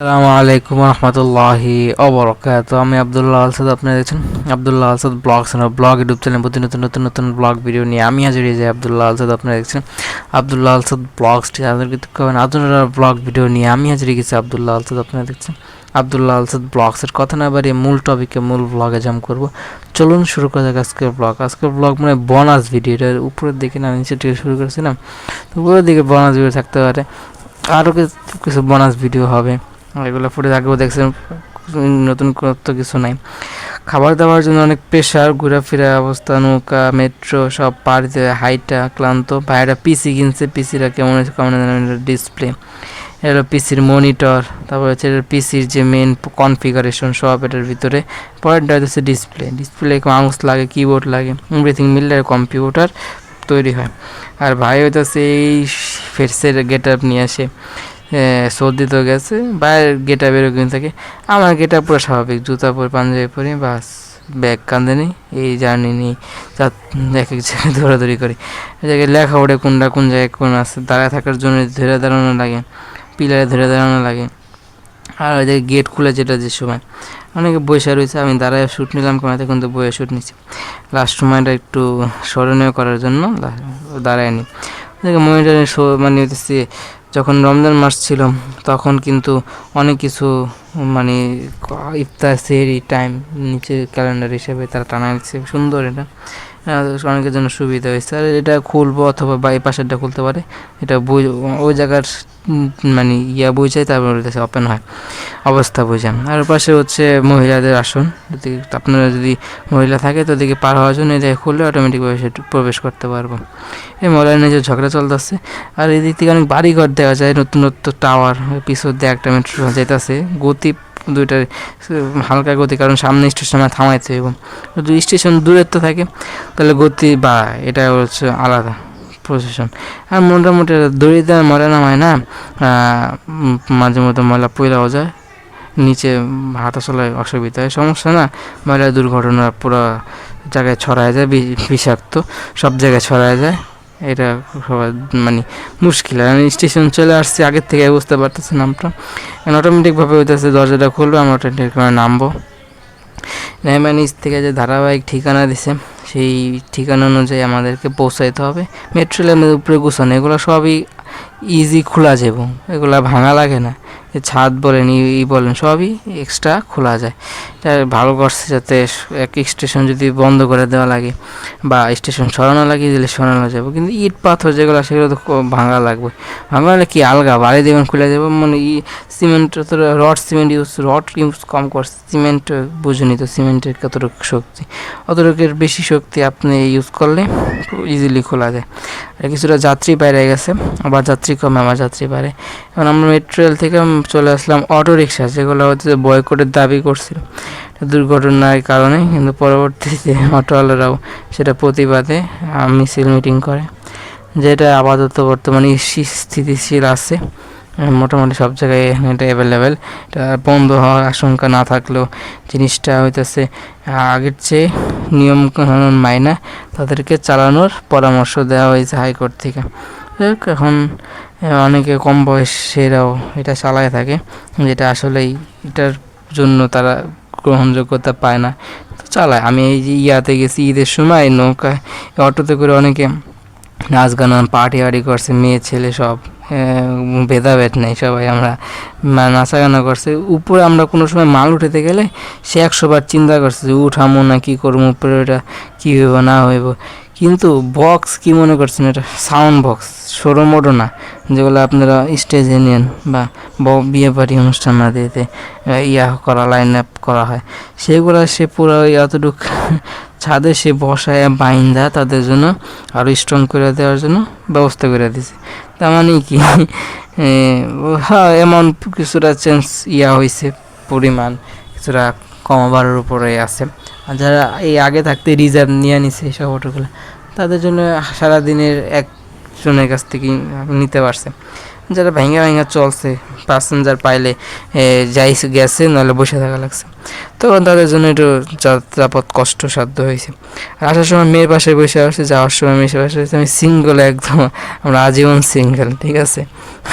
আসসালামু আলাইকুম রহমতুল্লাহি ওবরাকাতু। আমি আব্দুল্লাহ আলসাদ, আপনারা দেখছেন Abdullah Alsad blogs blog YouTube channel. প্রতি নতুন নতুন নতুন ব্লগ ভিডিও নিয়ে আমি হাজির হয়ে যাই আব্দুল্লাহ আলসাদ। আপনারা দেখছেন আব্দুল্লাহ আলসাদ ব্লগসটি আপনারা ব্লগ ভিডিও নিয়ে আমি হাজির হয়ে গেছি আব্দুল্লাহ আলসাদ। আপনারা দেখছেন আব্দুল্লাহ আলসাদ ব্লগসের কথা না বাড়িয়ে মূল টপিকে মূল ব্লগে জাম করব। চলুন শুরু করা যাক আজকের ব্লগ। আজকের ব্লগ মানে বোনাস ভিডিও, এটা উপরের দিকে না নিচের দিকে শুরু করেছিলাম, তো উপরের দিকে বোনাস ভিডিও থাকতে পারে, আরও কিছু বোনাস ভিডিও হবে। এগুলো ফুটেজ আগেও দেখছেন, নতুন তো কিছু নাই। খাবার দাবার জন্য অনেক প্রেশার, ঘোরাফেরা অবস্থা, নৌকা মেট্রো সব পাড়িতে হাইটা ক্লান্ত। ভাইয়েরা পিসি কিনছে, পিসিরা কেমন হয়েছে কেমন ডিসপ্লে, এটা পিসির মনিটর, তারপর হচ্ছে পিসির যে মেন কনফিগারেশন সব এটার ভিতরে। পরেরটা হচ্ছে ডিসপ্লে, ডিসপ্লে মাউস লাগে, কিবোর্ড লাগে, এভরিথিং মিললে কম্পিউটার তৈরি হয়। আর ভাই হইতেছে এই ফেসের গেট আপ নিয়ে আসে, সর্দি তো গেছে, বাইরের গেট আপ এরকম থাকে। আমার গেট আপ পুরো স্বাভাবিক, জুতা পরে পাঞ্জাবি পরি, বাস ব্যাগ কাঁধে নিই, এই জার্নি নিই, এক এক জায়গায় দৌড়াদৌড়ি করি। এই জায়গায় লেখা ওঠে কোনটা কোন জায়গায় কোন আছে, দাঁড়ায় থাকার জন্য ধরে দাঁড়ানো লাগে, পিলারে ধরে দাঁড়ানো লাগে। আর ওই জায়গায় গেট খুলে যেটা যে সময় অনেকে বসে রয়েছে, আমি দাঁড়ায় শ্যুট নিলাম, ক্যামেরাতে কিন্তু বইয়ে শ্যুট নিচ্ছি। লাস্ট সময়টা একটু স্মরণীয় করার জন্য দাঁড়ায় নি। মনিটরে মানে হচ্ছে যখন রমজান মাস ছিল তখন কিন্তু অনেক কিছু মানে ইফতার সেহরি টাইম নিচে ক্যালেন্ডার হিসেবে তারা টানা দিচ্ছে, সুন্দর। এটা অনেকের জন্য সুবিধা হয়েছে। আর এটা খুলবো অথবা বা এই পাশেরটা খুলতে পারে, এটা ওই জায়গার মানে বুঝায়, তারপর ওপেন হয়, অবস্থা বুঝান। আর পাশে হচ্ছে মহিলাদের আসন, যদি আপনারা যদি মহিলা থাকে তো দিকে পার হওয়ার জন্য এদিকে খুললে অটোমেটিকভাবে সে প্রবেশ করতে পারবো। এই মহিলার নিজের ঝগড়া চলতেছে। আর এদিক থেকে অনেক বাড়িঘর দেওয়া যায়, নতুন নতুন টাওয়ার, পিছর দিয়ে একটা মেট্রো যাইতেছে, গতি দুইটার হালকা গতি, কারণ সামনে স্টেশনে থামাইতে এবং যদি স্টেশন দূরত্ব থাকে তাহলে গতি বা এটা হচ্ছে আলাদা প্রসেশন। আর মোটামুটি দড়িতে ময়লা নামায় না, মাঝে মধ্যে ময়লা পয়লাও যায়, নিচে হাঁটা চলায় অসুবিধা হয়, সমস্যা না। ময়লা দুর্ঘটনা পুরো জায়গায় ছড়ায় যায়, বিষাক্ত সব জায়গায় ছড়ায় যায়, এটা সবাই মানে মুশকিল। আমি স্টেশন চলে আসছি, আগের থেকে বুঝতে পারতেছি নামটা, অটোমেটিকভাবে হইতেছে দরজাটা খুলবো, আমরা অটোমেটিকভাবে নামবো। নেমে নিচ থেকে যে ধারাবাহিক ঠিকানা দিছে সেই ঠিকানা অনুযায়ী আমাদেরকে পৌঁছাইতে হবে। মেট্রো রেলের উপরে গুছানো, এগুলো সবই ইজি খোলা যাব, এগুলো ভাঙা লাগে না। ছাদ বলেন বলেন সবই এক্সট্রা খোলা যায়। এটা ভালো করছে, যাতে এক স্টেশন যদি বন্ধ করে দেওয়া লাগে বা স্টেশন সরানো লাগে দিলে সরানো যাবে, কিন্তু ইট পাথর যেগুলো সেগুলো তো ভাঙা লাগবে। ভাঙা হলে কি আলগা বাড়ি দেবেন খুলে যাবো, মানে সিমেন্ট রড সিমেন্ট ইউজ কম করছে, সিমেন্ট বুঝুনি তো সিমেন্টের কতটুকু শক্তি, অতটুকুর বেশি শক্তি আপনি ইউজ করলে ইজিলি খোলা যায়। আর কিছুটা যাত্রী বাইরে গেছে, আবার যাত্রী কমে আবার যাত্রী বাড়ে। এখন আমরা মেট্রো রেল থেকে চলে আসলাম অটো রিক্সা, যেগুলো হচ্ছে বয়কটের দাবি করছিল দুর্ঘটনার কারণে, কিন্তু পরবর্তীতে অটোওয়ালারাও সেটা প্রতিবাদে মিছিল মিটিং করে, যেটা আপাতত বর্তমানে স্থিতিশীল আছে। মোটামুটি সব জায়গায় এটা অ্যাভেলেবেল, এটা বন্ধ হওয়ার আশঙ্কা না থাকলেও জিনিসটা হইতেছে আগের চেয়ে নিয়ম কানুন মাইনা তাদেরকে চালানোর পরামর্শ দেওয়া হয়েছে হাইকোর্ট থেকে। এখন অনেকে কম বয়সেরাও এটা চালায় থাকে, যেটা আসলেই এটার জন্য তারা গ্রহণযোগ্যতা পায় না, তো চালায়। আমি এই যে ইয়াতে গেছি ঈদের সময়, নৌকায় অটোতে করে অনেকে নাচ গান পার্টি ওয়ার্টি করছে, মেয়ে ছেলে সব, ভেদাভেদ নেই, সবাই আমরা নাচা গানা করছে। উপরে আমরা কোনো সময় মাল উঠাতে গেলে সে 100 বার চিন্তা করছে যে উঠামো না কী করবো, উপরে ওটা কী হইব না হইব। কিন্তু বক্স কি মনে করছেন, এটা সাউন্ড বক্স, সরো মোটো না, যেগুলো আপনারা স্টেজে নেন বা বিয়ে বাড়ি অনুষ্ঠান না দিতে করা লাইন আপ করা হয়, সেগুলো সে পুরো এতটুক ছাদে সে বসায় বাইন্দা তাদের জন্য আরও স্ট্রং করে দেওয়ার জন্য ব্যবস্থা করে দিছে। তার মানে কি, হ্যাঁ অ্যামাউন্ট কিছুটা চেঞ্জ হয়েছে, পরিমাণ কিছুটা কমাবার উপরে আছে। আর যারা এই আগে থাকতে রিজার্ভ নিয়ে নিছে এইসব অটোগুলো, তাদের জন্য সারাদিনের একজনের কাছ থেকে নিতে পারছে। যারা ভেঙে ভেঙে চলছে, প্যাসেঞ্জার পাইলে যাইছে গেছে, নাহলে বসে থাকা লাগছে, তখন তাদের জন্য একটু যাতায়াত কষ্টসাধ্য হয়েছে। আর আসার সময় মেয়ের পাশে বসে আসছে, যাওয়ার সময় মেয়ের পাশে বসে, আমি সিঙ্গেল একদম, আমরা আজীবন সিঙ্গেল, ঠিক আছে,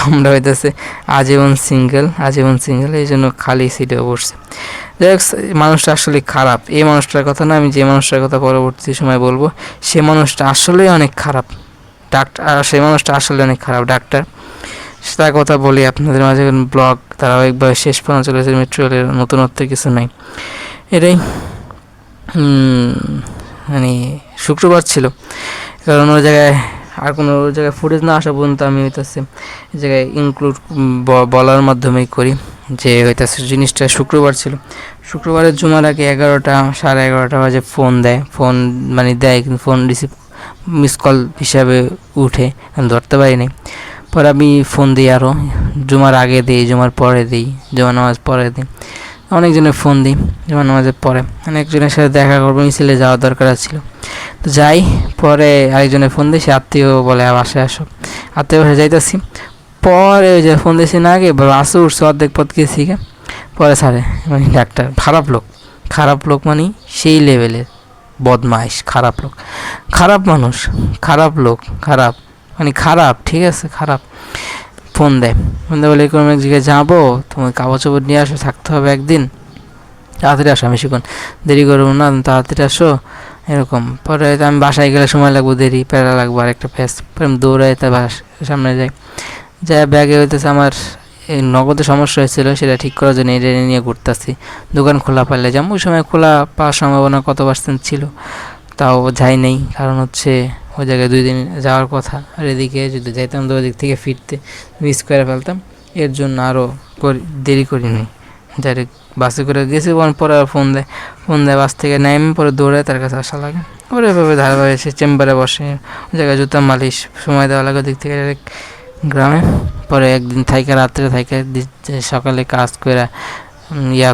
আমরা হইতেছে আজীবন সিঙ্গেল, এই জন্য খালি সিটে বসছে। যাই হোক, মানুষটা আসলে খারাপ, এই মানুষটার কথা না, আমি যে মানুষটার কথা পরবর্তী সময় বলবো, সে মানুষটা আসলেই অনেক খারাপ ডাক্তার, সেই মানুষটা আসলে অনেক খারাপ ডাক্তার। তার কথা বলি আপনাদের মাঝে, ব্লগ ধারাবাহিকভাবে শেষ পর্যন্ত চলেছে, মেট্রো রেলের নতুনত্ব কিছু নাই। এটাই মানে শুক্রবার ছিল, কারণ ওই জায়গায় আর কোনো ওই জায়গায় ফুটেজ না আসা পর্যন্ত আমি হইতেছে এই জায়গায় ইনক্লুড বলার মাধ্যমেই করি যে হইতেছে জিনিসটা শুক্রবার ছিল। শুক্রবারের জুমার আগে 11টা 11:30 বাজে ফোন দেয়, ফোন মানে দেয়, কিন্তু ফোন রিসিভ মিস কল হিসাবে উঠে, আমি ধরতে পারিনি। পরে আমি ফোন দিই, আরও জুমার আগে দিই, জুমার পরে দিই, জুমার নামাজ পরে দিই, অনেকজনের ফোন দিই জুমার নামাজের পরে, অনেকজনের সাথে দেখা করবো, মিছিলে যাওয়া দরকার ছিল, তো যাই। পরে আরেকজনের ফোন দিই, সে আত্মীয় বলে বাসায় আসো, আত্মীয় বাসায় যাইতেছি, পরে ওই যে ফোন দিয়েছি না আগে বাসে উঠছে, অর্ধেক পথ গেছি, পরে সারে মানে ডাক্তার খারাপ লোক মানে সেই লেভেলের বদমাইশ, খারাপ লোক, খারাপ মানুষ, খারাপ লোক, খারাপ মানে খারাপ, ঠিক আছে, খারাপ। ফোন দেয় বলে কোনো এক জায়গায় যাবো, তোমার কাগজ চোপড় নিয়ে আসো, থাকতে হবে একদিন, তাড়াতাড়ি আসো, আমি শিখুন দেরি করবো না, তাড়াতাড়ি আসো, এরকম। পরে আমি বাসায় গেলে সময় লাগবো, দেরি প্যারা লাগবো, আর একটা ফ্যাস, পরে আমি দৌড়াই তার সামনে যাই, ব্যাগে হইতেছে আমার এই নগদের সমস্যা হয়েছিল, সেটা ঠিক করার জন্য এটা নিয়ে ঘুরতেছি, দোকান খোলা পারলে যাম। ওই সময় খোলা পাওয়ার সম্ভাবনা কত % ছিল, তাও যাই নেই, কারণ হচ্ছে ওই জায়গায় 2 দিন যাওয়ার কথা, আর এদিকে যদি যাইতাম তো ওদিক থেকে ফিরতে মিস করে ফেলতাম, এর জন্য আরও দেরি করিনি, ডাইরেক্ট বাসে করে গেছি। পরে ফোন দেয় বাস থেকে নেমে, পরে দৌড়ে তার কাছে আসা লাগে, পরে এভাবে ধারাবাহিক এসে চেম্বারে বসে, ওই জায়গায় জুতা মালিশ সময় দেওয়া লাগে, ওদিক থেকে ডাইরেক্ট গ্রামে। পরে একদিন থাইকা, রাত্রে থাইকা, সকালে কাজ করে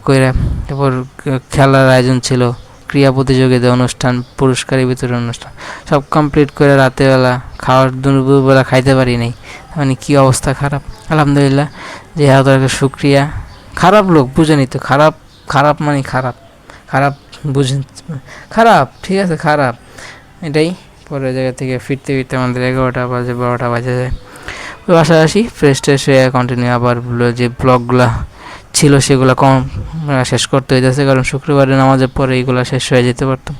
করে, তারপর খেলার আয়োজন ছিল, ক্রীড়া প্রতিযোগিতা অনুষ্ঠান, পুরস্কারের বিতরণ অনুষ্ঠান, সব কমপ্লিট করে রাতেরবেলা খাওয়ার, দুপুরবেলা খাইতে পারি নাই, মানে কী অবস্থা খারাপ। আলহামদুলিল্লাহ, যে হাজারকে শুক্রিয়া। খারাপ লোক বুঝেনি তো, খারাপ মানে খারাপ বুঝেন, খারাপ, ঠিক আছে, খারাপ, এটাই। পরে জায়গা থেকে ফিরতে আমাদের 11টা বাজে, 12টা বাজে যায়। বাসায় আসি, ফ্রেশ ট্রেশ হয়ে কন্টিনিউ আবার যে ব্লগগুলো ছিল সেগুলো শেষ করতে হইতেছে, কারণ শুক্রবারে নামাজের পরে এইগুলো শেষ হয়ে যেতে পারতাম।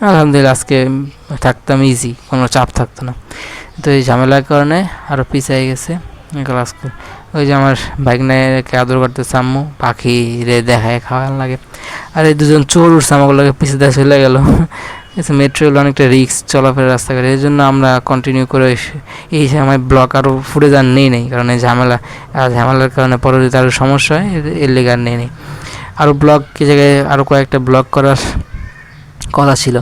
আলহামদুলিল্লাহ আজকে থাকতাম ইজি, কোনো চাপ থাকতো না, তো এই ঝামেলার কারণে আরও পিছিয়ে গেছে ক্লাস। ওই যে আমার বাইক নাইকে আদর করতে আম্মু, পাখি রে দেখায় খাওয়ার লাগে, আর এই দুজন চোর উঠছে আমাগুলোকে পিছিয়ে দেওয়া চলে গেল। মেট্রো হলো অনেকটা রিক্স চলাফেরা রাস্তাঘাটে, এই জন্য আমরা কন্টিনিউ করে এই সময় ব্লক আরও ফুটে যান নেই, কারণ এই ঝামেলার কারণে পরবর্তীতে আরও সমস্যা হয়, এর লেগে আর নেই। আরও ব্লগ কি জায়গায় আরও কয়েকটা ব্লগ করার কথা ছিল,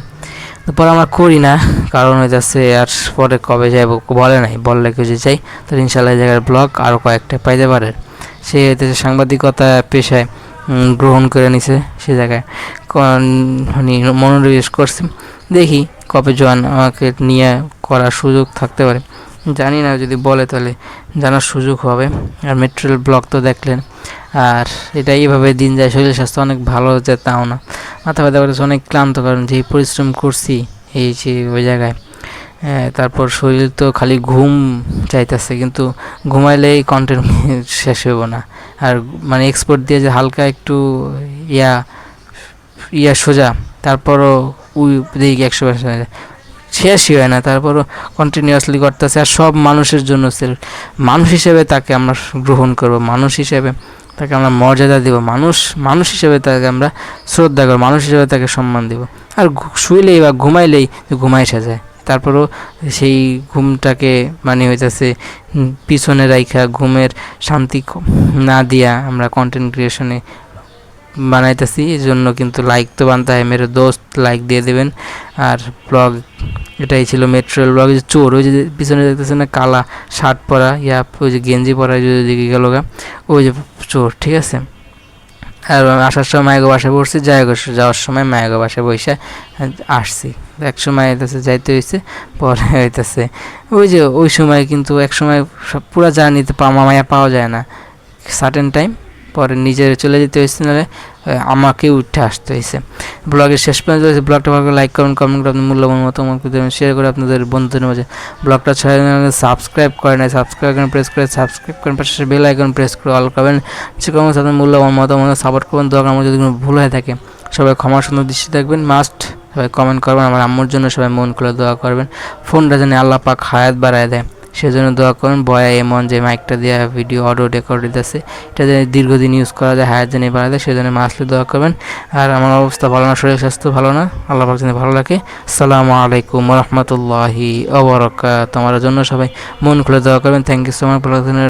পরে আমরা করি না, কারণ হইতেছে আর পরে কবে যাইব বলে নাই, বললে কেউ যে যাই, তো ইনশাল্লাহ এই জায়গার ব্লগ আরও কয়েকটা পাইতে পারে। সে হইতেছে সাংবাদিকতা পেশায় গ্রহণ করে নিছে, সে জায়গায় মানে মনোনিবেশ করছে, দেখি কবে জয়েন আমাকে নিয়ে করার সুযোগ থাকতে পারে, জানি না, যদি বলে তাহলে জানার সুযোগ হবে। আর মেট্রোল ব্লগ তো দেখলেন, আর এটা এইভাবে দিন যায়, শরীর স্বাস্থ্য অনেক ভালো হচ্ছে তাও না, মাথা ব্যথা করতেছে, অনেক ক্লান্ত, কারণ যেই পরিশ্রম করছি এই যে ওই জায়গায়, তারপর শরীর তো খালি ঘুম চাইতেছে, কিন্তু ঘুমাইলেই কন্টেন্ট শেষ হইব না, আর মানে এক্সপোর্ট দিয়ে যে হালকা একটু ইয়া সোজা, তারপরও ওই দিকে 100% শেষই হয় না, তারপরও কন্টিনিউয়াসলি করতেছে, আর সব মানুষের জন্য মানুষ হিসেবে তাকে আমরা গ্রহণ করব, মানুষ হিসেবে তাকে আমরা মর্যাদা দেব, মানুষ হিসেবে তাকে আমরা শ্রদ্ধা করব, মানুষ হিসেবে তাকে সম্মান দেব। আর শুইলেই বা ঘুমাইলেই ঘুমাই যায়, তারপরও সেই ঘুমটাকে মানে হইতেছে পিছনে রাইখা, ঘুমের শান্তি না দিয়া আমরা কন্টেন্ট ক্রিয়েশনে বানাইতেছি। এই জন্য কিন্তু লাইক তো বানতে হয়, মেরে দোস্ত লাইক দিয়ে দেবেন। আর ব্লগ এটাই ছিল মেট্রোল ব্লগ। যে চোর, ওই যে পিছনে দেখতেছে না কালা শার্ট পরা, ওই যে গেঞ্জি পরা, যদি দিকে গেল গা, ওই যে চোর, ঠিক আছে। আর আসার সময় মায়ের বাসায় পড়ছি, যাওয়ার সময় মায়ের বাসায় বসে আসছি। এক সময় হইতেছে যাইতে হয়েছে, পরে হইতেছে ওই যে ওই সময় কিন্তু এক সময় পুরা জার্নিতে মায়া পাওয়া যায় না, সার্টেন টাইম পরে নিজের চলে যেতে হয়েছে, নাহলে আমাকে উঠে আসতে হয়েছে। ব্লগের শেষ পর্যন্ত হয়েছে। ব্লগটা ভালো লাইক করুন, কমেন্ট করে আপনার মূল্যবান মতামত শেয়ার করে আপনাদের বন্ধুদের মাঝে। ব্লগটা সাবস্ক্রাইব করে নাই, সাবস্ক্রাইব করেন, প্রেস করে সাবস্ক্রাইব করেন, পাশে বেল আইকন প্রেস করে অল করবেন। সে কমেন্ট আপনার মূল্যবান মতামত সাপোর্ট করবেন। দরকার আমার যদি কোনো ভুল হয়ে থাকে সবাই ক্ষমার সুন্দর দৃষ্টি থাকবেন। মাস্ট সবাই কমেন্ট করবেন। আমার আম্মুর জন্য সবাই মন খুলে দোয়া করবেন, ফোনটা যেন আল্লাহ পাক হায়াত বাড়ায় দেয় সেজন্য দোয়া করুন। বয়া এমন যে মাইকটা দিয়ে ভিডিও অডিও রেকর্ড দিতেছে, এটা যেন দীর্ঘদিন ইউজ করা যায়, হায়াত যেন বাড়ায় দেয় সেজন্য মাসলে দোয়া করবেন। আর আমার অবস্থা ভালো না, শরীর স্বাস্থ্য ভালো না, আল্লাহ পাক যেন ভালো রাখে। আসসালামু আলাইকুম রহমতুল্লাহি ওয়া বারাকাতুহু। তোমার জন্য সবাই মন খুলে দোয়া করবেন। Thank you so much.